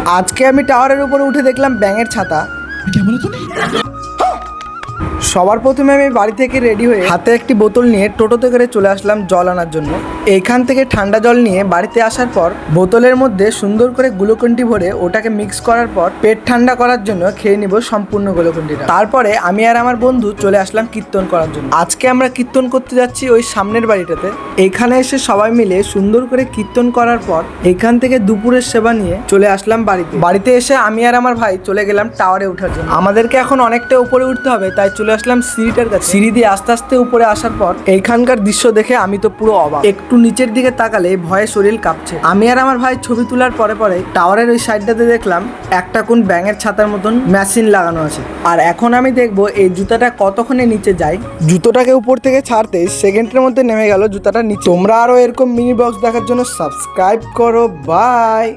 আজকে আমি টাওয়ারের উপরে উঠে দেখলাম ব্যাঙের ছাতা। সবার প্রথমে আমি বাড়ি থেকে রেডি হয়ে হাতে একটি বোতল নিয়ে টোটোতে করে চলে আসলাম জল আনার জন্য। এইখান থেকে ঠান্ডা জল নিয়ে বাড়িতে আসার পর বোতলের মধ্যে সুন্দর করে গ্লুকন্ডি ভরে ওটাকে মিক্স করার পর পেট ঠান্ডা করার জন্য খেয়ে নিব সম্পূর্ণ গ্লুকন্ডিটা। তারপরে আমি আর আমার বন্ধু চলে আসলাম কীর্তন করার জন্য। আজকে আমরা কীর্তন করতে যাচ্ছি ওই সামনের বাড়িটাতে। এইখানে এসে সবাই মিলে সুন্দর করে কীর্তন করার পর এইখান থেকে দুপুরের সেবা নিয়ে চলে আসলাম বাড়িতে এসে আমি আর আমার ভাই চলে গেলাম টাওয়ারে ওঠার জন্য। আমাদেরকে এখন অনেকটা উপরে উঠতে হবে, তাই চলে আসলাম সিঁড়িটার কাছে। সিঁড়ি দিয়ে আস্তে আস্তে উপরে আসার পর এইখানকার দৃশ্য দেখে আমি তো পুরো অবাক। একটু নিচের দিকে তাকালে ভয়ে শরীর কাঁপছে। আমি আর আমার ভাই ছবি তোলার পরে পরে টাওয়ারের ওই সাইডটাতে দেখলাম একটা কোন ব্যাঙের ছাতার মতন মেশিন লাগানো আছে। আর এখন আমি দেখবো এই জুতাটা কতক্ষণে নিচে যায়। জুতোটাকে উপর থেকে ছাড়তে সেকেন্ডের মধ্যে নেমে গেল জুতাটা নিচে। তোমরা আরো এরকম মিনি বক্স দেখার জন্য সাবস্ক্রাইব করো। বাই।